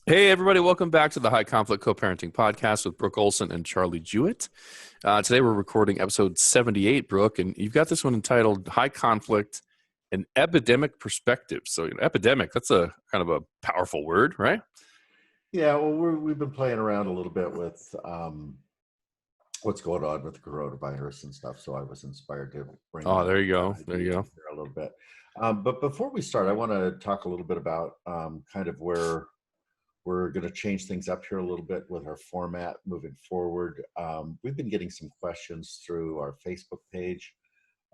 Hey, everybody, welcome back to the High Conflict Co-Parenting Podcast with Brooke Olson and Charlie Jewett. Today we're recording episode 78, Brooke, and you've got this one entitled High Conflict, an Epidemic Perspective. So, epidemic, that's a kind of a powerful word, right? Yeah, well, we've been playing around a little bit with what's going on with the coronavirus and stuff. So I was inspired to bring Oh, that there you go. There idea you in go. here a little bit. But before we start, I want to talk a little bit about kind of where we're going to change things up here a little bit with our format moving forward. We've been getting some questions through our Facebook page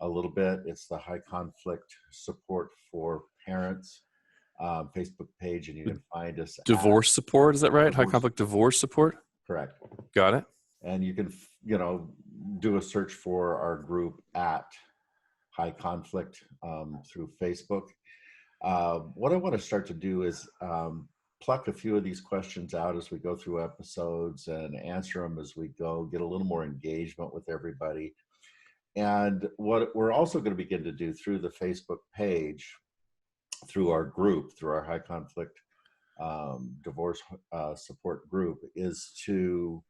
a little bit. It's the High Conflict Support for Parents Facebook page, and you can find us at Divorce support, is that right? High Divorce conflict Support. divorce support? Correct. Got it. And you can, do a search for our group at High Conflict through Facebook. What I want to start to do is pluck a few of these questions out as we go through episodes and answer them as we go, get a little more engagement with everybody. And what we're also going to begin to do through the Facebook page, through our group, through our High Conflict divorce support group, is to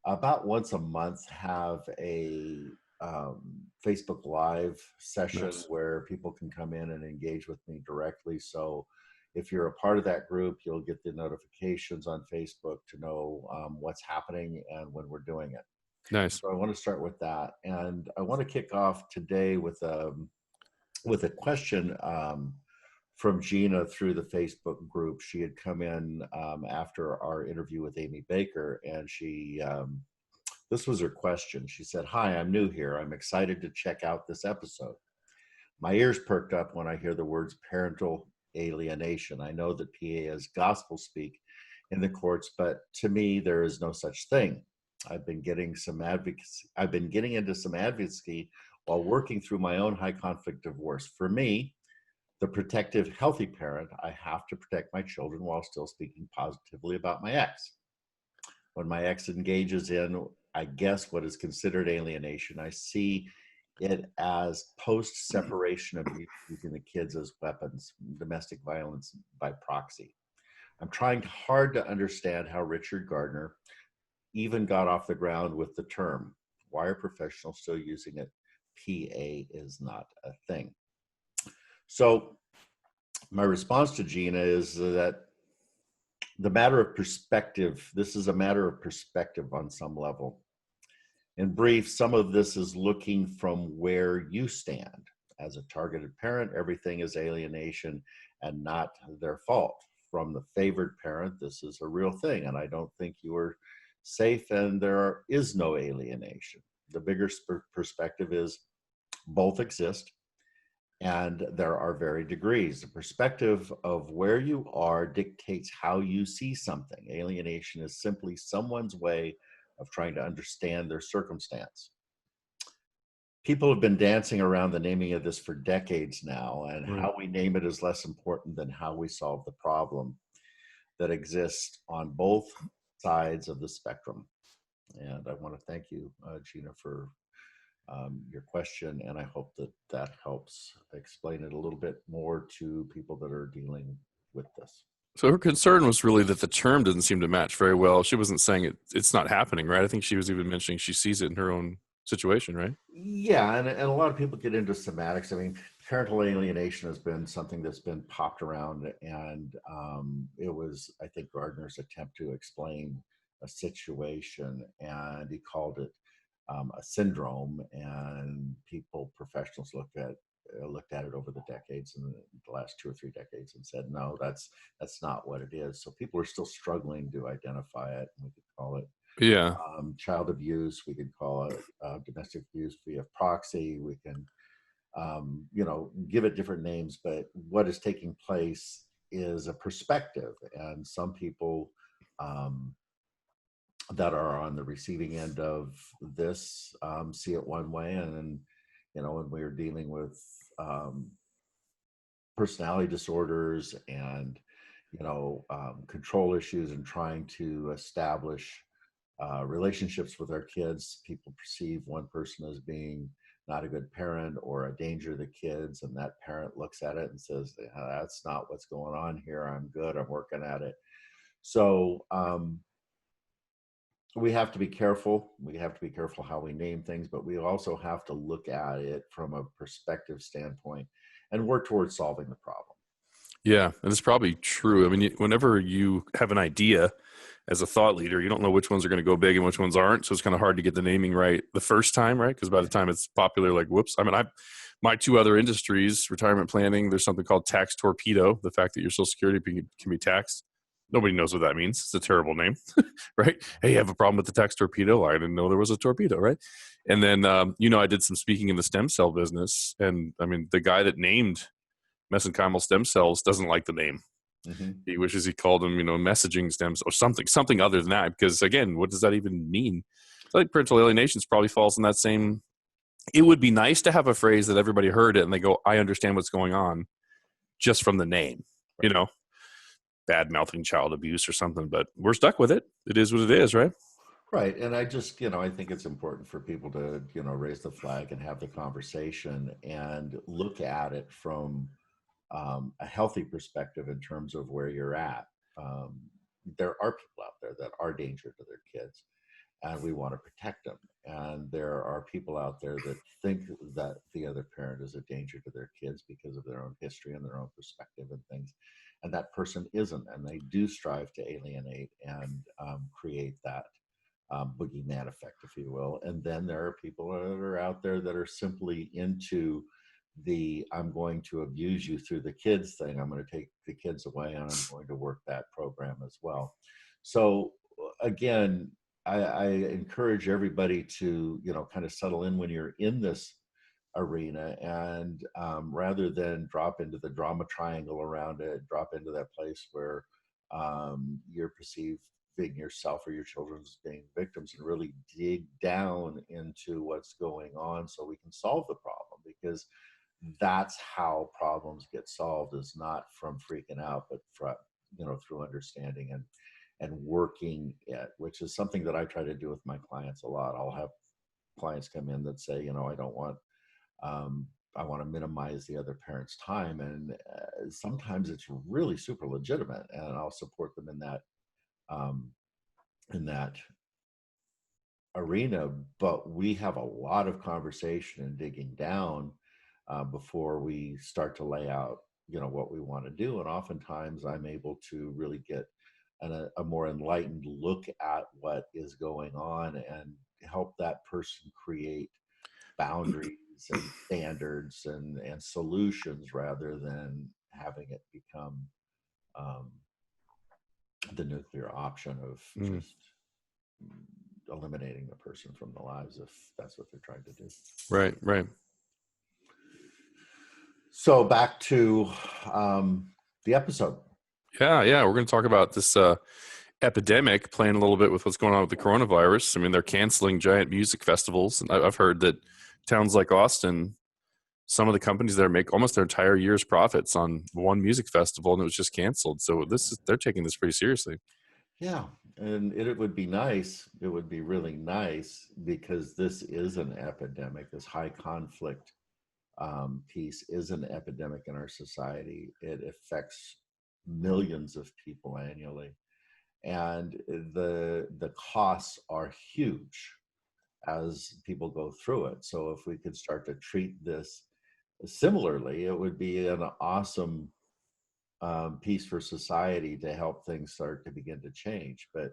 about once a month have a Facebook Live session Nice. where people can come in and engage with me directly. So if you're a part of that group, you'll get the notifications on Facebook to know what's happening and when we're doing it. Nice. So I want to start with that, and I want to kick off today with a question from Gina through the Facebook group. She had come in after our interview with Amy Baker, and this was her question. She said, "Hi, I'm new here. I'm excited to check out this episode. My ears perked up when I hear the words parental alienation. I know that PA is gospel speak in the courts, but to me, there is no such thing. I've been getting into some advocacy while working through my own high conflict divorce. For me, the protective, healthy parent, I have to protect my children while still speaking positively about my ex. When my ex engages in, I guess, what is considered alienation, I see it as post separation abuse, using the kids as weapons, domestic violence by proxy. I'm trying hard to understand how Richard Gardner even got off the ground with the term. Why are professionals still using it? PA is not a thing." So my response to Gina is that the matter of perspective, this is a matter of perspective on some level. In brief, some of this is looking from where you stand. As a targeted parent, everything is alienation and not their fault. From the favored parent, this is a real thing, and I don't think you are safe, and is no alienation. The bigger perspective is both exist, and there are varied degrees. The perspective of where you are dictates how you see something. Alienation is simply someone's way of trying to understand their circumstance. People have been dancing around the naming of this for decades now, and Right. how we name it is less important than how we solve the problem that exists on both sides of the spectrum. And I want to thank you, Gina, for your question, and I hope that that helps explain it a little bit more to people that are dealing with this. So her concern was really that the term didn't seem to match very well. She wasn't saying it's not happening, right? I think she was even mentioning she sees it in her own situation, right? Yeah, and a lot of people get into semantics. I mean, parental alienation has been something that's been popped around, and it was, I think, Gardner's attempt to explain a situation, and he called it a syndrome. And professionals looked at it over the decades, in the last 2 or 3 decades, and said, no, that's not what it is. So people are still struggling to identify it. And we could call it Yeah. child abuse. We could call it domestic abuse via proxy. We can, give it different names, but what is taking place is a perspective. And some people that are on the receiving end of this see it one way. And then, when we're dealing with personality disorders and, control issues and trying to establish relationships with our kids, people perceive one person as being not a good parent or a danger to the kids, and that parent looks at it and says, that's not what's going on here. I'm good. I'm working at it. So we have to be careful. We have to be careful how we name things, but we also have to look at it from a perspective standpoint and work towards solving the problem. Yeah, and it's probably true. I mean, whenever you have an idea as a thought leader, you don't know which ones are going to go big and which ones aren't. So it's kind of hard to get the naming right the first time, right? Because by the time it's popular, like, whoops. I mean, my two other industries, retirement planning, there's something called tax torpedo. The fact that your Social Security can be taxed. Nobody knows what that means. It's a terrible name, right? Hey, you have a problem with the tax torpedo? I didn't know there was a torpedo, right? And then, I did some speaking in the stem cell business. And I mean, the guy that named mesenchymal stem cells doesn't like the name. Mm-hmm. He wishes he called them, messaging stems or something other than that. Because again, what does that even mean? So I think parental alienation probably falls in that same. It would be nice to have a phrase that everybody heard it and they go, "I understand what's going on," just from the name. Right. Bad mouthing child abuse or something. But we're stuck with it. It is what it is, right? Right. And I just, I think it's important for people to, raise the flag and have the conversation and look at it from a healthy perspective in terms of where you're at. Um, there are people out there that are danger to their kids, and we want to protect them. And there are people out there that think that the other parent is a danger to their kids because of their own history and their own perspective and things. And that person isn't, and they do strive to alienate and create that boogeyman effect, if you will. And then there are people that are out there that are simply into the I'm going to abuse you through the kids thing. I'm going to take the kids away and I'm going to work that program as well. So again, I encourage everybody to, kind of settle in when you're in this arena and rather than drop into the drama triangle around it, drop into that place where you're perceiving yourself or your children as being victims and really dig down into what's going on so we can solve the problem, because that's how problems get solved, is not from freaking out, but from, through understanding and working it, which is something that I try to do with my clients a lot. I'll have clients come in that say, I don't want, I want to minimize the other parent's time. And sometimes it's really super legitimate, and I'll support them um, in that arena. But we have a lot of conversation and digging down before we start to lay out, what we want to do. And oftentimes I'm able to really get a more enlightened look at what is going on and help that person create boundaries and standards and solutions rather than having it become um, the nuclear option of Mm, just eliminating the person from the lives if that's what they're trying to do. right, right. So back to the episode. Yeah. We're going to talk about this epidemic, playing a little bit with what's going on with the coronavirus. I mean, they're canceling giant music festivals. And I've heard that towns like Austin, some of the companies there make almost their entire year's profits on one music festival, and it was just canceled. So they're taking this pretty seriously. Yeah, and it would be nice. It would be really nice because this is an epidemic. This high conflict piece is an epidemic in our society. It affects millions of people annually, and the costs are huge as people go through it. So if we could start to treat this similarly, it would be an awesome piece for society to help things start to begin to change. But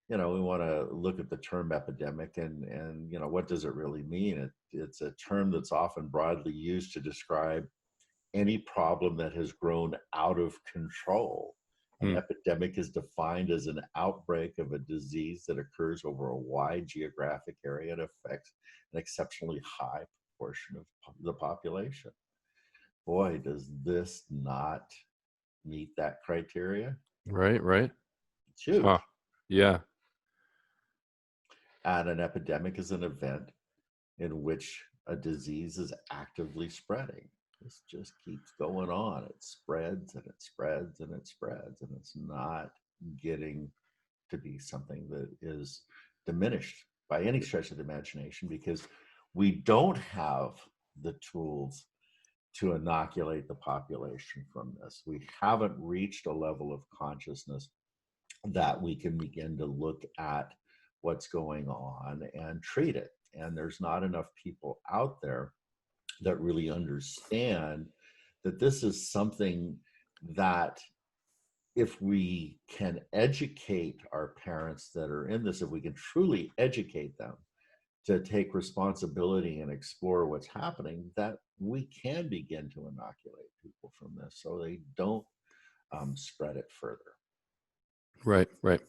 we want to look at the term epidemic and what does it really mean? It's a term that's often broadly used to describe any problem that has grown out of control. An Hmm. epidemic is defined as an outbreak of a disease that occurs over a wide geographic area and affects an exceptionally high portion of the population. Boy, does this not meet that criteria? Right, right. It's Huh. huge. Yeah. And an epidemic is an event in which a disease is actively spreading. This just keeps going on. It spreads and it spreads and it spreads, and it's not getting to be something that is diminished by any stretch of the imagination, because we don't have the tools to inoculate the population from this. We haven't reached a level of consciousness that we can begin to look at what's going on and treat it. And there's not enough people out there that really understand that this is something that, if we can educate our parents that are in this, if we can truly educate them to take responsibility and explore what's happening, that we can begin to inoculate people from this so they don't spread it further. Right, right.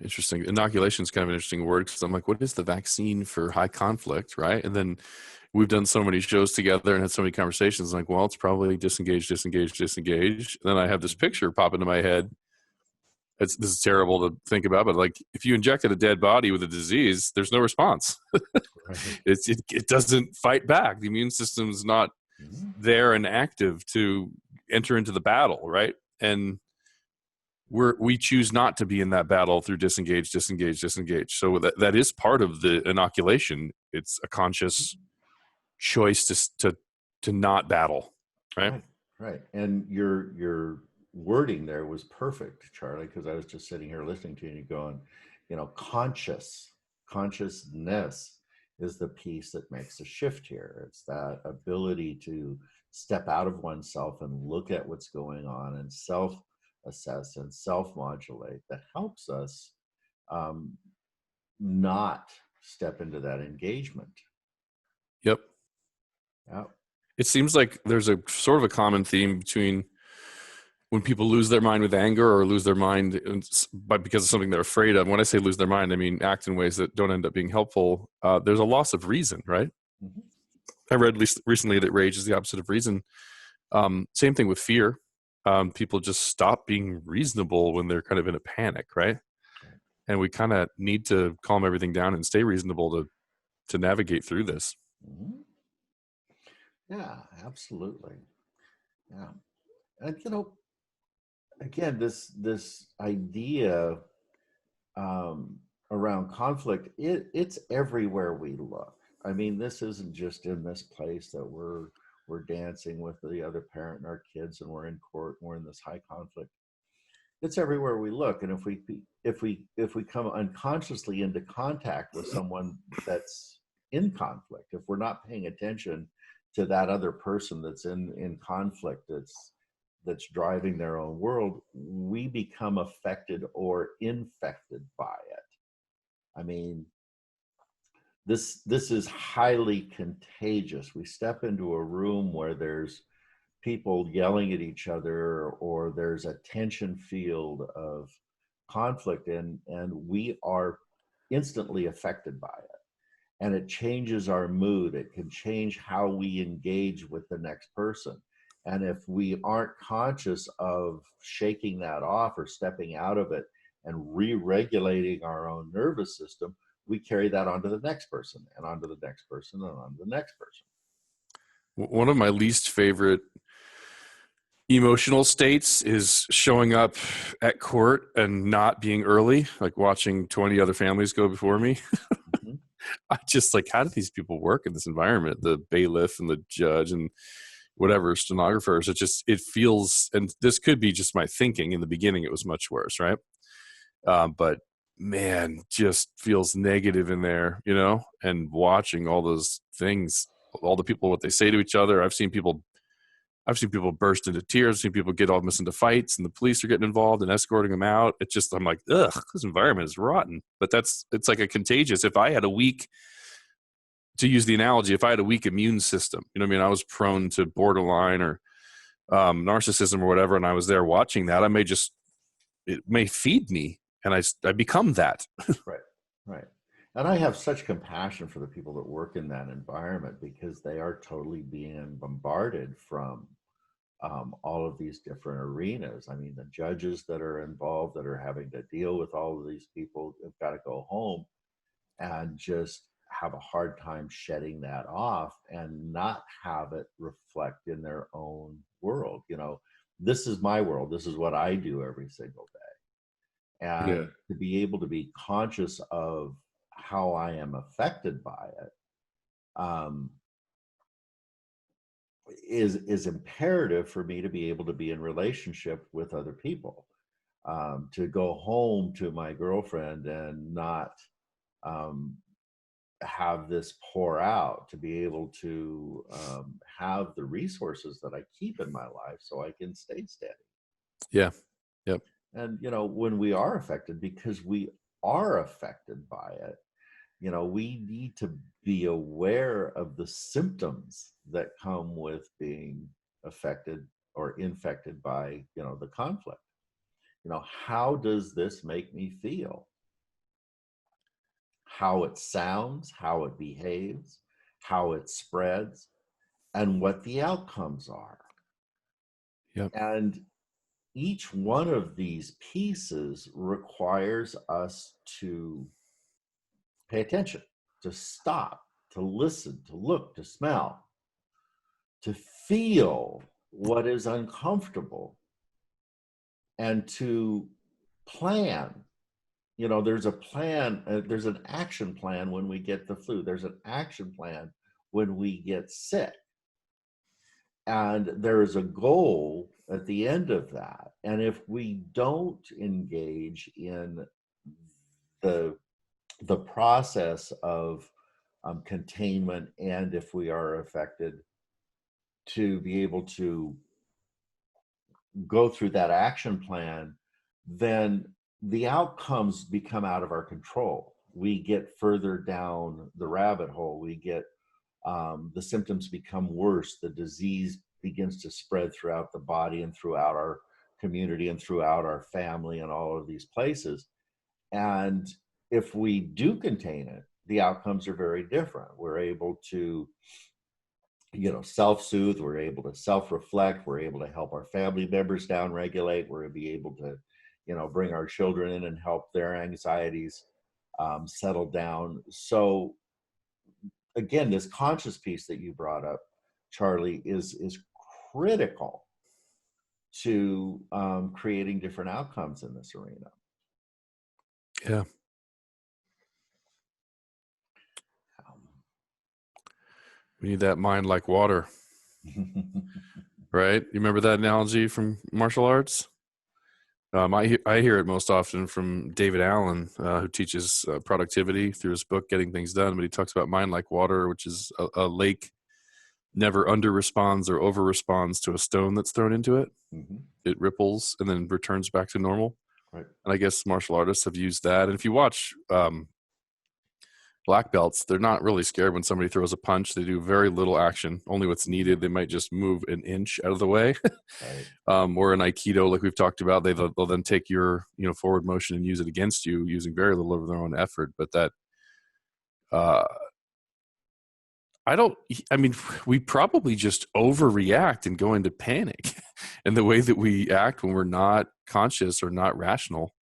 Interesting. Inoculation is kind of an interesting word because I'm like, what is the vaccine for high conflict, right? And then we've done so many shows together and had so many conversations. Like, well, it's probably disengage, disengage, disengage. And then I have this picture pop into my head. This is terrible to think about, but like, if you injected a dead body with a disease, there's no response. Right. It doesn't fight back. The immune system's not Mhm. there and active to enter into the battle, right? And we choose not to be in that battle through disengage, disengage, disengage. So that is part of the inoculation. It's a conscious choice to not battle, right? Right, right. And your wording there was perfect, Charlie, because I was just sitting here listening to you going, consciousness is the piece that makes a shift here. It's that ability to step out of oneself and look at what's going on and self-assess and self-modulate that helps us um, not step into that engagement. Yep. Yeah. It seems like there's a sort of a common theme between when people lose their mind with anger or lose their mind because of something they're afraid of. When I say lose their mind, I mean act in ways that don't end up being helpful. There's a loss of reason, right? Mhm. I read recently that rage is the opposite of reason. Same thing with fear. People just stop being reasonable when they're kind of in a panic, right? Right. And we kind of need to calm everything down and stay reasonable to navigate through this. Mhm. Yeah, absolutely. Yeah. And again, this idea um, around conflict, it's everywhere we look. I mean, this isn't just in this place that we're dancing with the other parent and our kids, and we're in court, and we're in this high conflict. It's everywhere we look, and if we come unconsciously into contact with someone that's in conflict, if we're not paying attention to that other person that's in conflict, that's driving their own world, we become affected or infected by it. I mean, this is highly contagious. We step into a room where there's people yelling at each other, or there's a tension field of conflict, and we are instantly affected by it, and it changes our mood. It can change how we engage with the next person. And if we aren't conscious of shaking that off or stepping out of it and re-regulating our own nervous system, we carry that onto the next person and onto the next person and onto the next person. One of my least favorite emotional states is showing up at court and not being early, like watching 20 other families go before me. Mhm. I just like, how do these people work in this environment? The bailiff and the judge and whatever stenographers. It feels, and this could be just my thinking. In the beginning, it was much worse, right? But man, just feels negative in there, and watching all those things, all the people, what they say to each other. I've seen people burst into tears. I've seen people get all into fights, and the police are getting involved and escorting them out. I'm like, ugh, this environment is rotten. But it's like a contagious. If I had a weak, to use the analogy, if I had a weak immune system, I mean, I was prone to borderline or narcissism or whatever, and I was there watching that, it may feed me, and I become that. Right, right. And I have such compassion for the people that work in that environment, because they are totally being bombarded from all of these different arenas. I mean, the judges that are involved, that are having to deal with all of these people, have got to go home and just have a hard time shedding that off and not have it reflect in their own world. This is my world. This is what I do every single day. Yeah. And to be able to be conscious of how I am affected by it, um, is imperative for me to be able to be in relationship with other people. to go home to my girlfriend and not um, have this pour out, to be able to have the resources that I keep in my life so I can stay steady. Yeah. Yep. And, when we are affected, because we are affected by it, we need to be aware of the symptoms that come with being affected or infected by, the conflict. How does this make me feel? How it sounds, how it behaves, how it spreads, and what the outcomes are. Yep. And each one of these pieces requires us to pay attention, to stop, to listen, to look, to smell, to feel what is uncomfortable, and to plan. There's a plan, there's an action plan when we get the flu, there's an action plan when we get sick. And there is a goal at the end of that. And if we don't engage in the process of containment, and if we are affected, to be able to go through that action plan, then the outcomes become out of our control. We get further down the rabbit hole. We get the symptoms become worse. The disease begins to spread throughout the body and throughout our community and throughout our family and all of these places. And if we do contain it, the outcomes are very different. We're able to, self-soothe. We're able to self-reflect. We're able to help our family members down regulate. We're going to be able to, bring our children in and help their anxieties settle down. So again, this conscious piece that you brought up, Charlie, is critical to creating different outcomes in this arena. Yeah. We need that mind like water, right? You remember that analogy from martial arts? I hear it most often from David Allen, who teaches productivity through his book, Getting Things Done. But he talks about mind like water, which is a lake never under responds or over responds to a stone that's thrown into it. Mm-hmm. It ripples and then returns back to normal. Right. And I guess martial artists have used that. And if you watch black belts, they're not really scared when somebody throws a punch. They do very little action, only what's needed. They might just move an inch out of the way. Right. Or in Aikido, like we've talked about, they'll then take your forward motion and use it against you using very little of their own effort. But that we probably just overreact and go into panic in the way that we act when we're not conscious or not rational.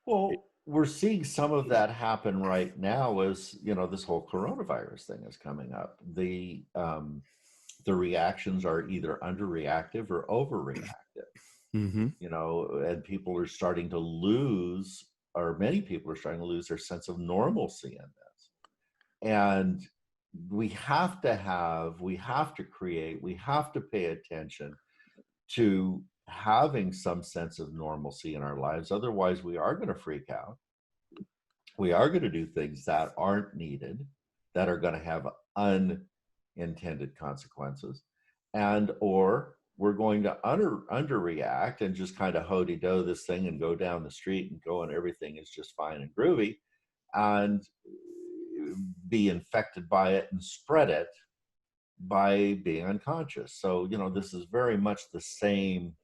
Well, we're seeing some of that happen right now as, this whole coronavirus thing is coming up. The reactions are either underreactive or overreactive. Mm-hmm. And people are starting to lose, or many people are starting to lose their sense of normalcy in this. And we have to create, we have to pay attention to having some sense of normalcy in our lives. Otherwise, we are going to freak out. We are going to do things that aren't needed, that are going to have unintended consequences, or we're going to underreact and just kind of ho-de-do this thing and go down the street and go and everything is just fine and groovy, and be infected by it and spread it by being unconscious. So, this is very much the same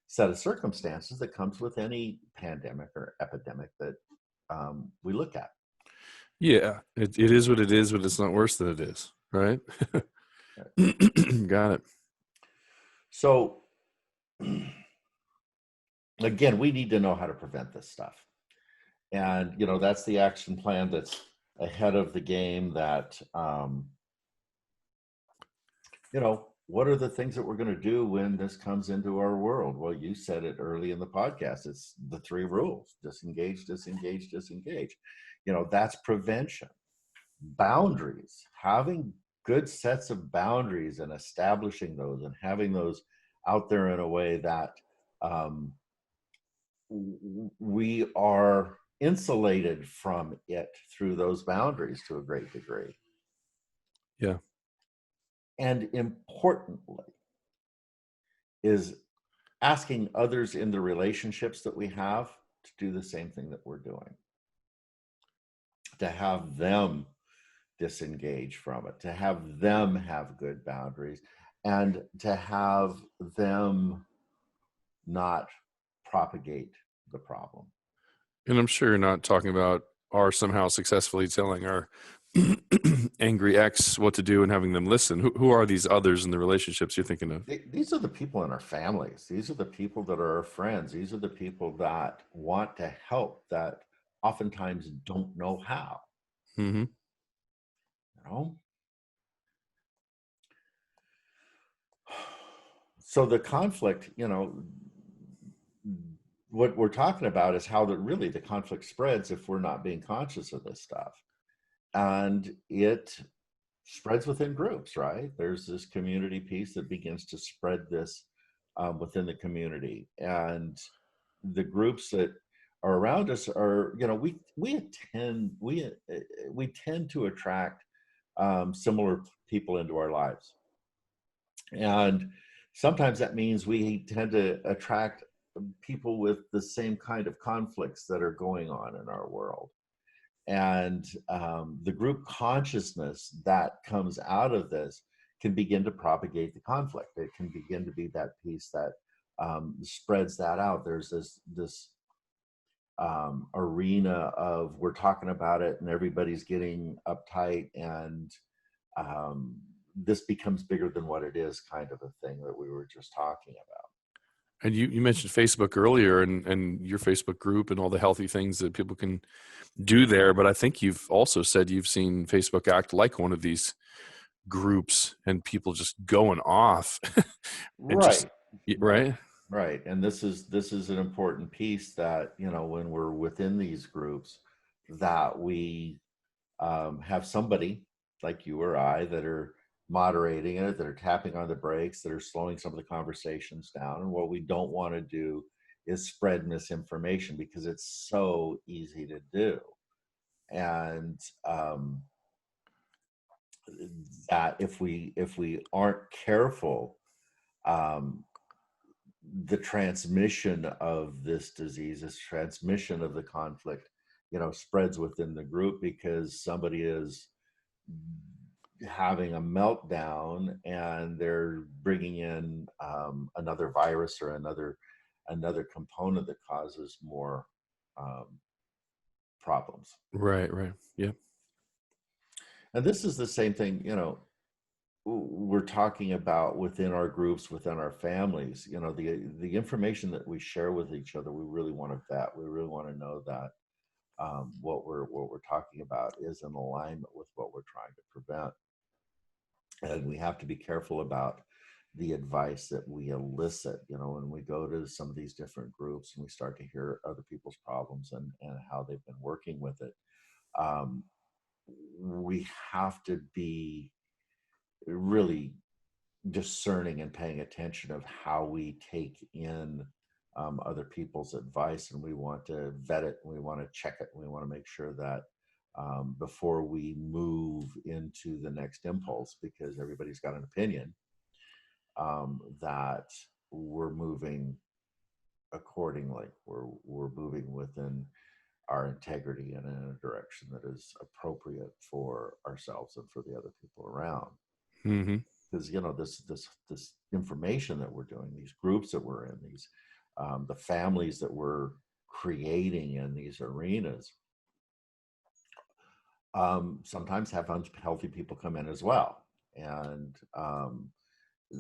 set of circumstances that comes with any pandemic or epidemic that we look at. Yeah, it is what it is, but it's not worse than it is, right? Got it. So, again, we need to know how to prevent this stuff. And, that's the action plan that's ahead of the game. That, what are the things that we're going to do when this comes into our world? Well, you said it early in the podcast. It's the 3 rules: disengage, disengage, disengage. That's prevention. Boundaries, having good sets of boundaries and establishing those and having those out there in a way that um, we are insulated from it through those boundaries to a great degree. Yeah. And importantly, is asking others in the relationships that we have to do the same thing that we're doing, to have them disengage from it, to have them have good boundaries, and to have them not propagate the problem. And I'm sure you're not talking about our somehow successfully telling our angry ex what to do and having them listen. Who are these others in the relationships you're thinking of? These are the people in our families. These are the people that are our friends. These are the people that want to help, that oftentimes don't know how. Mm-hmm. You know? So the conflict, what we're talking about is how really the conflict spreads if we're not being conscious of this stuff. And it spreads within groups, right? There's this community piece that begins to spread this within the community. And the groups that are around us are, we tend to attract similar people into our lives. And sometimes that means we tend to attract people with the same kind of conflicts that are going on in our world. And the group consciousness that comes out of this can begin to propagate the conflict. It can begin to be that piece that spreads that out. There's this arena of, we're talking about it and everybody's getting uptight, and this becomes bigger than what it is, kind of a thing that we were just talking about. And you mentioned Facebook earlier, and your Facebook group and all the healthy things that people can do there. But I think you've also said you've seen Facebook act like one of these groups and people just going off and just, Right, right, right. right. And this is an important piece that, when we're within these groups, that we have somebody like you or I that are moderating it, that are tapping on the brakes, that are slowing some of the conversations down. And what we don't want to do is spread misinformation, because it's so easy to do. And that if we aren't careful, um, the transmission of this disease, this transmission of the conflict, spreads within the group, because somebody is having a meltdown and they're bringing in another virus or another component that causes more um, problems. Right. Yeah. And this is the same thing, we're talking about within our groups, within our families. The information that we share with each other, we really want to vet. We really want to know that what we're talking about is in alignment with what we're trying to prevent. And we have to be careful about the advice that we elicit, when we go to some of these different groups and we start to hear other people's problems and how they've been working with it. We have to be really discerning and paying attention of how we take in other people's advice, and we want to vet it, and we want to check it, and we want to make sure that before we move into the next impulse, because everybody's got an opinion, that we're moving accordingly. We're moving within our integrity and in a direction that is appropriate for ourselves and for the other people around. Mm-hmm. Because this information that we're doing, these groups that we're in, these the families that we're creating in these arenas, sometimes have unhealthy people come in as well, and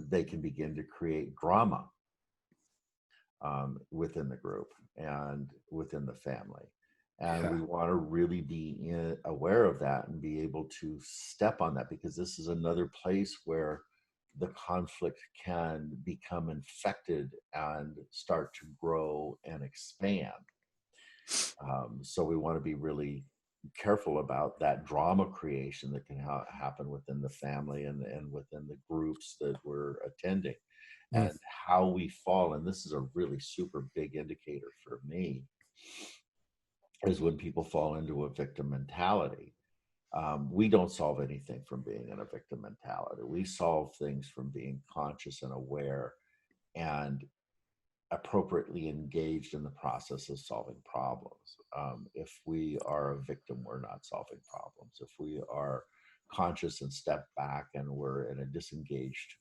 they can begin to create drama within the group and within the family. And Yeah. we want to really be aware of that and be able to step on that, because this is another place where the conflict can become infected and start to grow and expand. So we want to be really careful about that drama creation that can happen within the family and within the groups that we're attending. and how we fall. And this is a really super big indicator for me, is when people fall into a victim mentality. We don't solve anything from being in a victim mentality. We solve things from being conscious and aware and appropriately engaged in the process of solving problems. If we are a victim, we're not solving problems. If we are conscious and step back and we're in a disengaged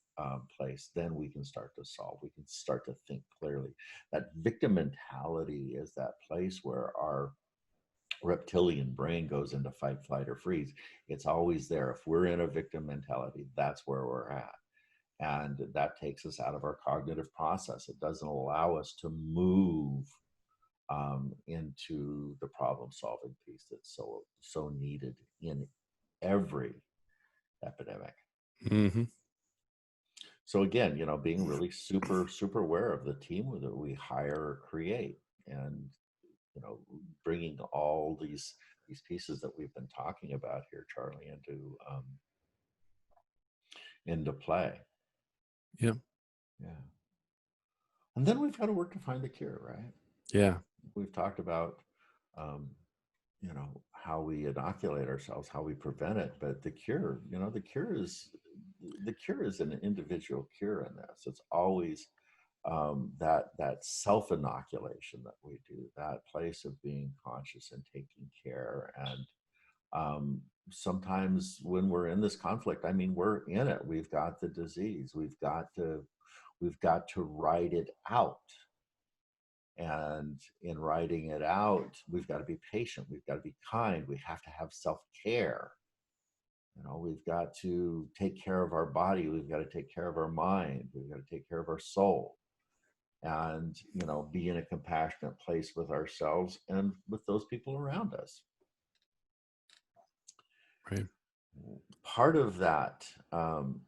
place, then we can start to solve. We can start to think clearly. That victim mentality is that place where our reptilian brain goes into fight, flight, or freeze. It's always there. If we're in a victim mentality, that's where we're at. And that takes us out of our cognitive process. It doesn't allow us to move into the problem solving piece that's so needed in every epidemic. Mm-hmm. So again, being really super aware of the team that we hire or create, and bringing all these pieces that we've been talking about here, Charlie, into play. Yeah. And then we've got to work to find the cure, right? Yeah. We've talked about how we inoculate ourselves, how we prevent it, but the cure is an individual cure in this. It's always that self-inoculation that we do, that place of being conscious and taking care. And sometimes when we're in this conflict, we're in it. We've got the disease. We've got to write it out. And in writing it out, we've got to be patient. We've got to be kind. We have to have self-care. We've got to take care of our body. We've got to take care of our mind. We've got to take care of our soul. And, be in a compassionate place with ourselves and with those people around us. Right. Part of that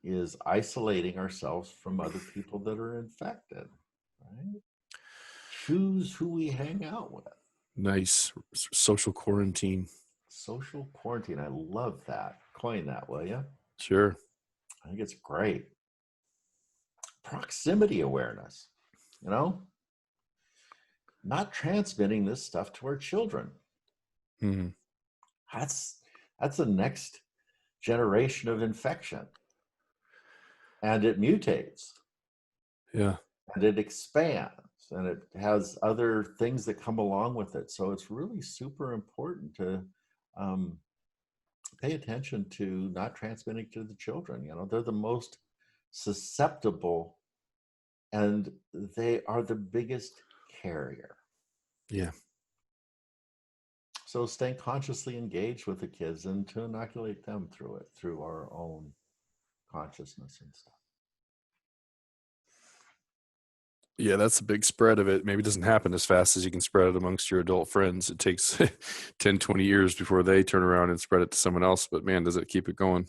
is isolating ourselves from other people that are infected, right? Choose who we hang out with. Nice. Social quarantine. Social quarantine. I love that. Coin that, will you? Sure. I think it's great. Proximity awareness, not transmitting this stuff to our children. Mm-hmm. That's the next generation of infection. And it mutates. Yeah. And it expands. And it has other things that come along with it. So it's really super important to pay attention to not transmitting to the children. They're the most susceptible and they are the biggest carrier. Yeah. So staying consciously engaged with the kids and to inoculate them through it, through our own consciousness and stuff. Yeah, that's a big spread of it. Maybe it doesn't happen as fast as you can spread it amongst your adult friends. It takes 10, 20 years before they turn around and spread it to someone else. But man, does it keep it going.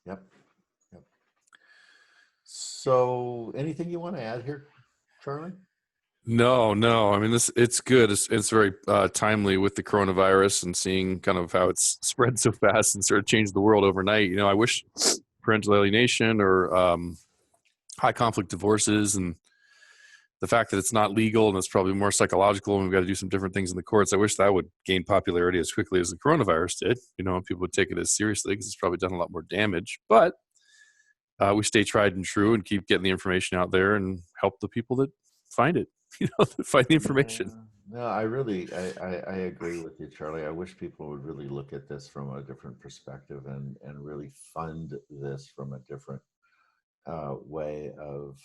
Yep. So anything you want to add here, Charlie? No. It's good. It's very timely with the coronavirus and seeing kind of how it's spread so fast and sort of changed the world overnight. I wish parental alienation or high conflict divorces and the fact that it's not legal and it's probably more psychological and we've got to do some different things in the courts. I wish that would gain popularity as quickly as the coronavirus did. People would take it as seriously because it's probably done a lot more damage. But we stay tried and true and keep getting the information out there and help the people that find it, that find the information. No, I agree with you, Charlie. I wish people would really look at this from a different perspective and really fund this from a different way of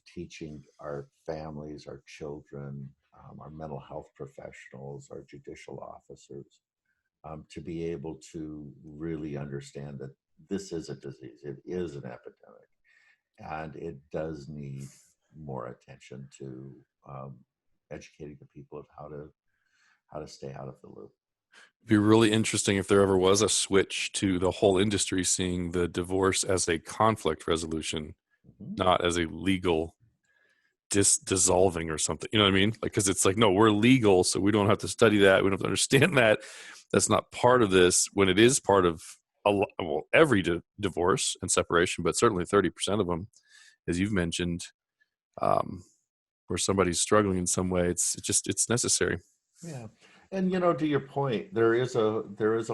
teaching our families, our children, our mental health professionals, our judicial officers, to be able to really understand that this is a disease. It is an epidemic, and it does need more attention to educating the people of how to stay out of the loop. It'd be really interesting if there ever was a switch to the whole industry seeing the divorce as a conflict resolution, not as a legal dissolving or something. You know what I mean? Because it's no, we're legal, so we don't have to study that. We don't have to understand that. That's not part of this when it is part of every divorce and separation, but certainly 30% of them, as you've mentioned, where somebody's struggling in some way, it's necessary. Yeah. And to your point, there is a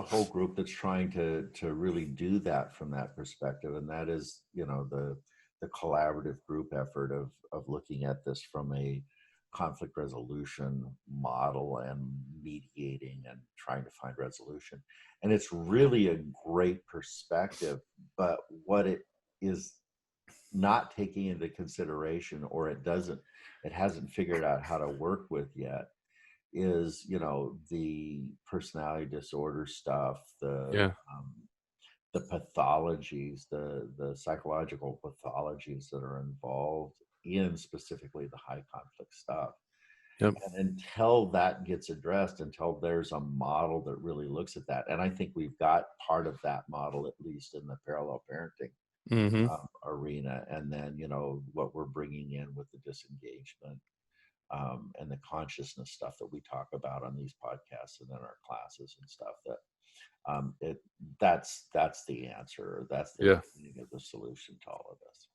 whole group that's trying to really do that from that perspective. And that is, the collaborative group effort of looking at this from a conflict resolution model and mediating and trying to find resolution. And it's really a great perspective, but what it is not taking into consideration, or it hasn't figured out how to work with yet, is the personality disorder stuff, Yeah. the pathologies, the psychological pathologies that are involved in specifically the high conflict stuff. Yep. And until that gets addressed, until there's a model that really looks at that, and I think we've got part of that model, at least in the parallel parenting Mm-hmm. arena, and then what we're bringing in with the disengagement and the consciousness stuff that we talk about on these podcasts and in our classes and stuff, that's the answer. That's the beginning of the solution to all of this.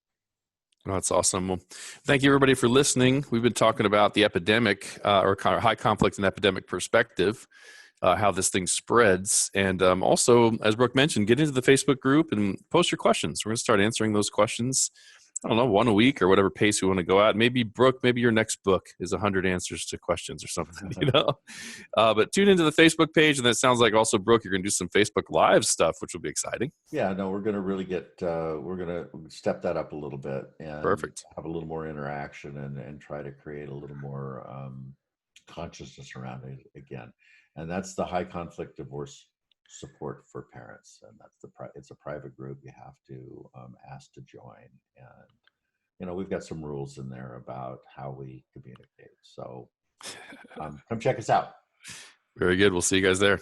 Oh, that's awesome. Well, thank you everybody for listening. We've been talking about the epidemic or high conflict and epidemic perspective, how this thing spreads. And also, as Brooke mentioned, get into the Facebook group and post your questions. We're going to start answering those questions. I don't know, one a week or whatever pace we want to go at. Maybe, Brooke, maybe your next book is 100 answers to questions or something, But tune into the Facebook page. And that sounds like also, Brooke, you're going to do some Facebook Live stuff, which will be exciting. Yeah, no, we're going to really we're going to step that up a little bit and Perfect. have a little more interaction and try to create a little more consciousness around it again. And that's the high conflict divorce support for parents. And that's it's a private group. You have to ask to join. And, we've got some rules in there about how we communicate. So come check us out. Very good. We'll see you guys there.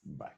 Bye.